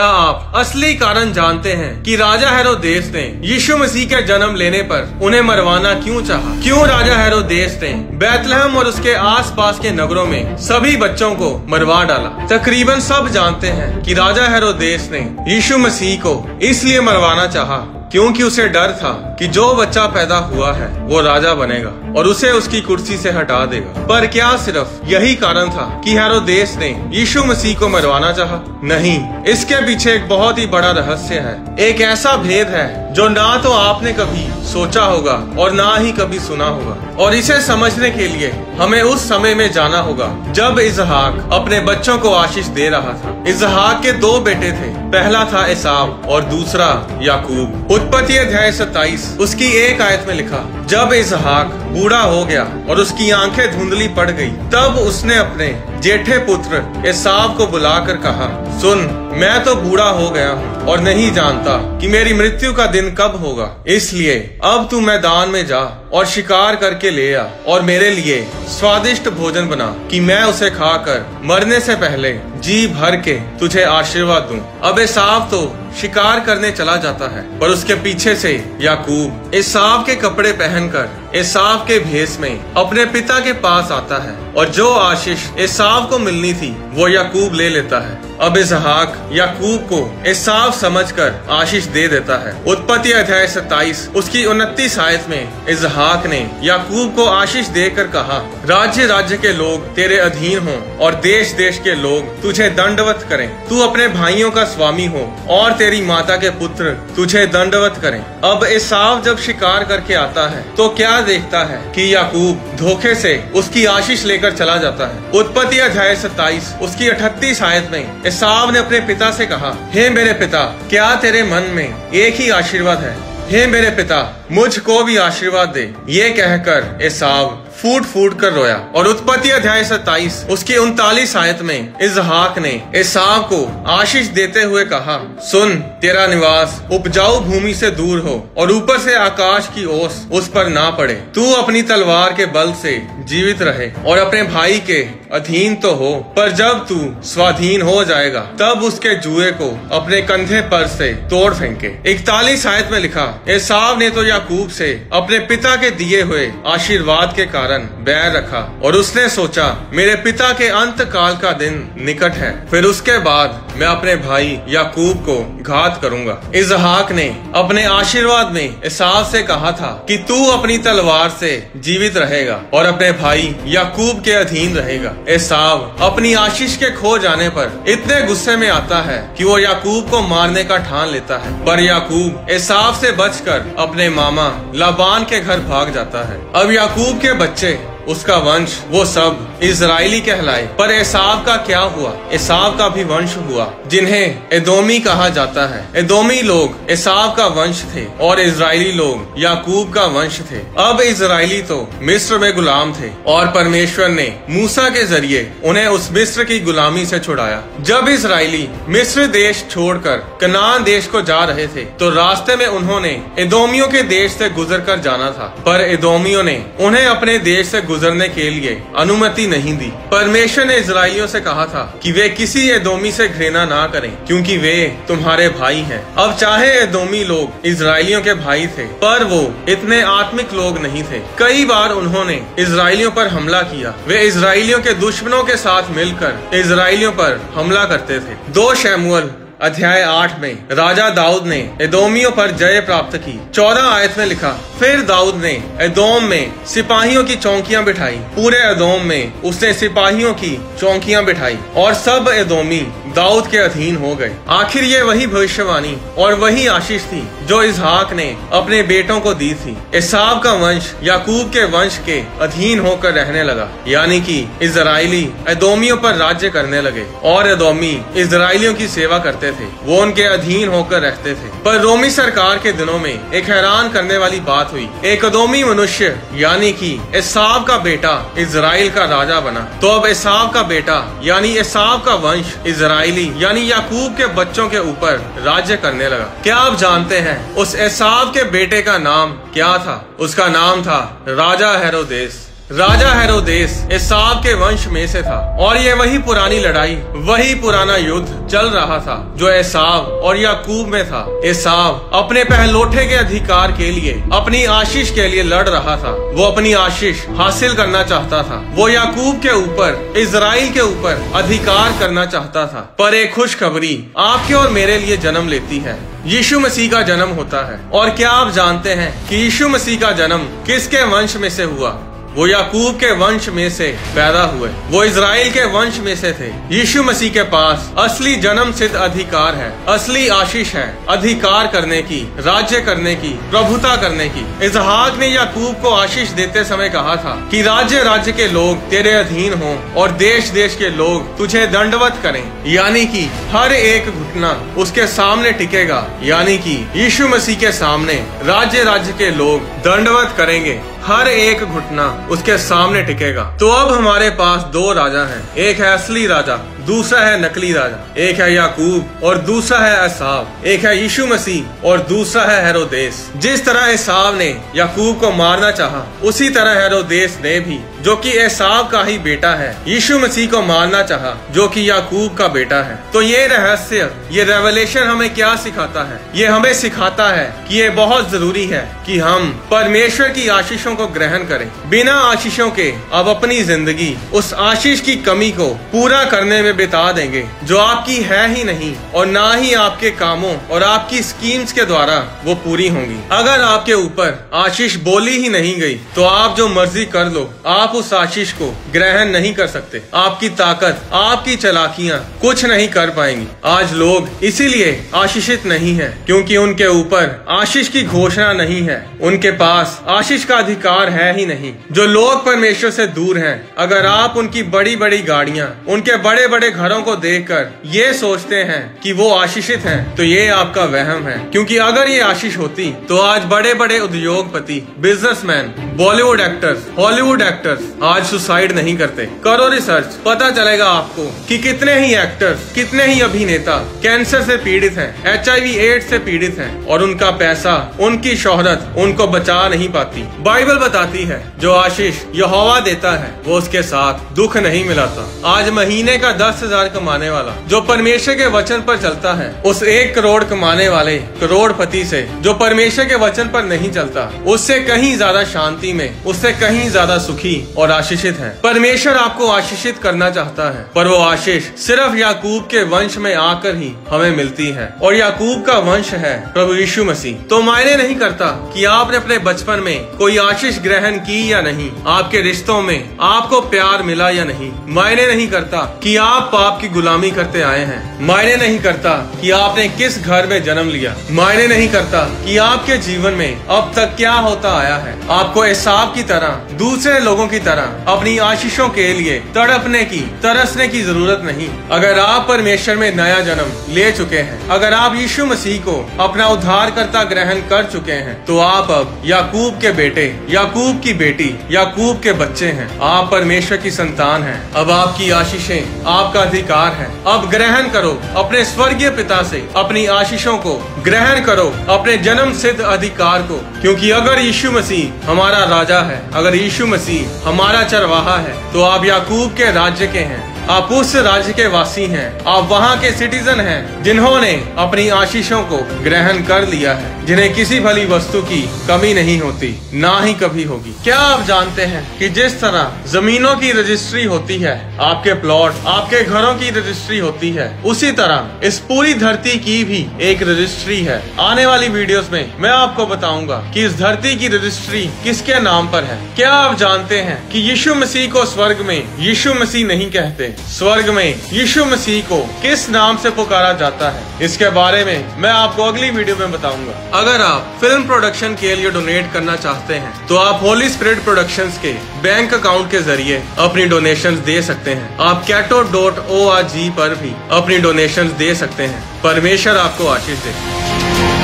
क्या आप असली कारण जानते हैं कि राजा हेरोदेस ने यीशु मसीह के जन्म लेने पर उन्हें मरवाना क्यों चाहा? क्यों राजा हेरोदेस ने बैतलहम और उसके आसपास के नगरों में सभी बच्चों को मरवा डाला? तकरीबन सब जानते हैं कि राजा हेरोदेस ने यीशु मसीह को इसलिए मरवाना चाहा क्योंकि उसे डर था कि जो बच्चा पैदा हुआ है वो राजा बनेगा और उसे उसकी कुर्सी से हटा देगा। पर क्या सिर्फ यही कारण था कि हेरोदेस ने यीशु मसीह को मरवाना चाहा? नहीं, इसके पीछे एक बहुत ही बड़ा रहस्य है। एक ऐसा भेद है जो ना तो आपने कभी सोचा होगा और ना ही कभी सुना होगा। और इसे समझने के लिए हमें उस समय में जाना होगा जब इसहाक अपने बच्चों को आशीष दे रहा था। इसहाक के दो बेटे थे, पहला था एसाव और दूसरा याकूब। उत्पत्ति अध्याय 27 उसकी 1 आयत में लिखा, जब इसहाक बूढ़ा हो गया और उसकी आंखें धुंधली पड़ गई, तब उसने अपने जेठे पुत्र एसाव को बुलाकर कहा, सुन, मैं तो बूढ़ा हो गया हूँ और नहीं जानता कि मेरी मृत्यु का दिन कब होगा। इसलिए अब तू मैदान में जा और शिकार करके ले आ और मेरे लिए स्वादिष्ट भोजन बना कि मैं उसे खाकर मरने से पहले जी भर के तुझे आशीर्वाद दूं। अब एसाव तो शिकार करने चला जाता है, पर उसके पीछे से याकूब एसाव के कपड़े पहनकर एसाव के भेष में अपने पिता के पास आता है और जो आशीष एसाव को मिलनी थी वो याकूब ले लेता है। अब इसहाक याकूब को एसाव समझकर आशीष दे देता है। उत्पत्ति अध्याय 27 उसकी 29 आयत में इसहाक ने याकूब को आशीष देकर कहा, राज्य राज्य के लोग तेरे अधीन हों और देश देश के लोग तुझे दंडवत करें। तू अपने भाइयों का स्वामी हो और तेरी माता के पुत्र तुझे दंडवत करें। अब एसाव जब शिकार करके आता है तो क्या देखता है कि याकूब धोखे से उसकी आशीष लेकर चला जाता है। उत्पत्ति अध्याय 27 उसकी 38 आयत में एसाव ने अपने पिता से कहा, हे मेरे पिता, क्या तेरे मन में एक ही आशीर्वाद है? हे मेरे पिता, मुझको भी आशीर्वाद दे। ये कहकर एसाव फूट फूट कर रोया। और उत्पत्ति अध्याय 27 उसकी 39 आयत में इसहाक ने एसाव को आशीष देते हुए कहा, सुन, तेरा निवास उपजाऊ भूमि से दूर हो और ऊपर से आकाश की ओस उस पर ना पड़े। तू अपनी तलवार के बल से जीवित रहे और अपने भाई के अधीन तो हो, पर जब तू स्वाधीन हो जाएगा तब उसके जुए को अपने कंधे पर से तोड़ फेंके। 41 आयत में लिखा, एसाव ने तो याकूब से अपने पिता के दिए हुए आशीर्वाद के कारण बैर रखा और उसने सोचा, मेरे पिता के अंत काल का दिन निकट है, फिर उसके बाद मैं अपने भाई याकूब को घात करूंगा। इसहाक ने अपने आशीर्वाद में एसाव से कहा था कि तू अपनी तलवार से जीवित रहेगा और अपने भाई याकूब के अधीन रहेगा। एसाव अपनी आशीष के खो जाने पर इतने गुस्से में आता है कि वो याकूब को मारने का ठान लेता है, पर याकूब एसाव से बचकर अपने मामा लाबान के घर भाग जाता है। अब याकूब के बच्चे, उसका वंश, वो सब इजराइली कहलाए। पर एसाव का क्या हुआ? एसाव का भी वंश हुआ जिन्हें एदोमी कहा जाता है। एदोमी लोग एसाव का वंश थे और इजराइली लोग याकूब का वंश थे। अब इजराइली तो मिस्र में गुलाम थे और परमेश्वर ने मूसा के जरिए उन्हें उस मिस्र की गुलामी से छुड़ाया। जब इजराइली मिस्र देश छोड़कर कनान देश को जा रहे थे तो रास्ते में उन्होंने एदोमियों के देश से गुजर कर जाना था, पर एदोमियों ने उन्हें अपने देश से गुजरने के लिए अनुमति नहीं दी। परमेश्वर ने इजराइलियों से कहा था कि वे किसी एदोमी से घृणा ना करें क्योंकि वे तुम्हारे भाई हैं। अब चाहे एदोमी लोग इजराइलियों के भाई थे, पर वो इतने आत्मिक लोग नहीं थे। कई बार उन्होंने इजराइलियों पर हमला किया। वे इजराइलियों के दुश्मनों के साथ मिलकर इजराइलियों पर हमला करते थे। 2 शमूएल अध्याय 8 में राजा दाऊद ने एदोमियों पर जय प्राप्त की। 14 आयत में लिखा, फिर दाऊद ने एदोम में सिपाहियों की चौकियां बिठाई। पूरे एदोम में उसने सिपाहियों की चौकियां बिठाई और सब एदोमी दाऊद के अधीन हो गए। आखिर ये वही भविष्यवाणी और वही आशीष थी जो इसहाक ने अपने बेटों को दी थी। एसाव का वंश याकूब के वंश के अधीन होकर रहने लगा, यानी कि इजराइली एदोमियों पर राज्य करने लगे और एदोमी इजराइलियों की सेवा करते थे। वो उनके अधीन होकर रहते थे। पर रोमी सरकार के दिनों में एक हैरान करने वाली बात हुई। एक एदोमी मनुष्य यानी कि एसाव का बेटा इजराइल का राजा बना। तो अब एसाव का बेटा यानी एसाव का वंश इजराइली यानी याकूब के बच्चों के ऊपर राज्य करने लगा। क्या आप जानते हैं उस एसाव के बेटे का नाम क्या था? उसका नाम था राजा हेरोदेस। राजा हेरोदेस एसाव के वंश में से था और ये वही पुरानी लड़ाई, वही पुराना युद्ध चल रहा था जो एसाव और याकूब में था। एसाव अपने पहलोठे के अधिकार के लिए, अपनी आशीष के लिए लड़ रहा था। वो अपनी आशीष हासिल करना चाहता था। वो याकूब के ऊपर, इजराइल के ऊपर अधिकार करना चाहता था। पर एक खुशखबरी आपके और मेरे लिए जन्म लेती है। यीशु मसीह का जन्म होता है। और क्या आप जानते हैं कि यीशु मसीह का जन्म किसके वंश में से हुआ? वो याकूब के वंश में से पैदा हुए, वो इजराइल के वंश में से थे। यीशु मसीह के पास असली जन्म सिद्ध अधिकार है, असली आशीष है, अधिकार करने की, राज्य करने की, प्रभुता करने की। इसहाक ने याकूब को आशीष देते समय कहा था कि राज्य राज्य के लोग तेरे अधीन हों और देश देश के लोग तुझे दंडवत करें, यानी कि हर एक घुटना उसके सामने टिकेगा, यानी कि यीशु मसीह के सामने राज्य राज्य के लोग दंडवत करेंगे, हर एक घुटना उसके सामने टिकेगा। तो अब हमारे पास दो राजा हैं, एक है असली राजा, दूसरा है नकली राजा। एक है याकूब और दूसरा है एसाव। एक है यीशु मसीह और दूसरा है हेरोदेस। जिस तरह एसाव ने याकूब को मारना चाहा, उसी तरह हेरोदेस ने भी, जो कि एसाव का ही बेटा है, यीशु मसीह को मारना चाहा, जो कि याकूब का बेटा है। तो ये रहस्य, ये रेवलेशन हमें क्या सिखाता है? ये हमें सिखाता है कि ये बहुत जरूरी है कि हम परमेश्वर की आशीषों को ग्रहण करें। बिना आशीषों के अब अपनी जिंदगी उस आशीष की कमी को पूरा करने में बिता देंगे जो आपकी है ही नहीं, और ना ही आपके कामों और आपकी स्कीम्स के द्वारा वो पूरी होंगी। अगर आपके ऊपर आशीष बोली ही नहीं गई तो आप जो मर्जी कर लो, आप उस आशीष को ग्रहण नहीं कर सकते। आपकी ताकत, आपकी चालाकियां कुछ नहीं कर पाएंगी। आज लोग इसीलिए आशीषित नहीं है क्योंकि उनके ऊपर आशीष की घोषणा नहीं है, उनके पास आशीष का अधिकार है ही नहीं। जो लोग परमेश्वर से दूर हैं, अगर आप उनकी बड़ी बड़ी गाड़ियां, उनके बड़े बड़े घरों को देखकर ये सोचते हैं कि वो आशीषित हैं, तो ये आपका वहम है। क्योंकि अगर ये आशीष होती तो आज बड़े बड़े उद्योगपति, businessman, Bollywood actors, Hollywood actors आज सुसाइड नहीं करते। करो रिसर्च, पता चलेगा आपको कि कितने ही एक्टर्स, कितने ही अभिनेता कैंसर से पीड़ित हैं, HIV एड्स से पीड़ित हैं, और उनका पैसा, उनकी शोहरत उनको बचा नहीं पाती। बाइबल बताती है जो आशीष यहोवा देता है वो उसके साथ दुख नहीं मिलाता। आज महीने का 10,000 कमाने वाला जो परमेश्वर के वचन पर चलता है, उस 1 करोड़ कमाने वाले करोड़पति से जो परमेश्वर के वचन पर नहीं चलता, उससे कहीं ज्यादा शांति में, उससे कहीं ज्यादा सुखी और आशीषित है। परमेश्वर आपको आशीषित करना चाहता है, पर वो आशीष सिर्फ याकूब के वंश में आकर ही हमें मिलती है, और याकूब का वंश है प्रभु यीशु मसीह। तो मायने नहीं करता कि आपने अपने बचपन में कोई आशीष ग्रहण की या नहीं, आपके रिश्तों में आपको प्यार मिला या नहीं, मायने नहीं करता कि आप पाप की गुलामी करते आए हैं, मायने नहीं करता कि आपने किस घर में जन्म लिया, मायने नहीं करता कि आपके जीवन में अब तक क्या होता आया है। आपको एसाव की तरह, दूसरे लोगों की तरह अपनी आशीषों के लिए तड़पने की, तरसने की जरूरत नहीं। अगर आप परमेश्वर में नया जन्म ले चुके हैं, अगर आप यीशु मसीह को अपना उद्धारकर्ता ग्रहण कर चुके हैं, तो आप अब याकूब के बेटे, याकूब की बेटी, याकूब के बच्चे हैं। आप परमेश्वर की संतान हैं। अब आपकी आशीषें आपका अधिकार है। अब ग्रहण करो अपने स्वर्गीय पिता से अपनी आशीषों को, ग्रहण करो अपने जन्म सिद्ध अधिकार को। क्योंकि अगर यीशु मसीह हमारा राजा है, अगर यीशु मसीह हमारा चरवाहा है, तो आप याकूब के राज्य के हैं, आप उस राज्य के वासी हैं, आप वहाँ के सिटीजन हैं जिन्होंने अपनी आशीषों को ग्रहण कर लिया है, जिन्हें किसी भली वस्तु की कमी नहीं होती, ना ही कभी होगी। क्या आप जानते हैं कि जिस तरह जमीनों की रजिस्ट्री होती है, आपके प्लॉट, आपके घरों की रजिस्ट्री होती है, उसी तरह इस पूरी धरती की भी एक रजिस्ट्री है। आने वाली वीडियोस में मैं आपको बताऊंगा कि इस धरती की रजिस्ट्री किसके नाम पर है। क्या आप जानते हैं कि यीशु मसीह को स्वर्ग में यीशु मसीह नहीं कहते, स्वर्ग में यीशु मसीह को किस नाम से पुकारा जाता है? इसके बारे में मैं आपको अगली वीडियो में बताऊंगा। अगर आप फिल्म प्रोडक्शन के लिए डोनेट करना चाहते हैं, तो आप होली स्पिरिट प्रोडक्शंस के बैंक अकाउंट के जरिए अपनी डोनेशंस दे सकते हैं। आप cato.org पर भी अपनी डोनेशंस दे सकते हैं। परमेश्वर आपको आशीष दे।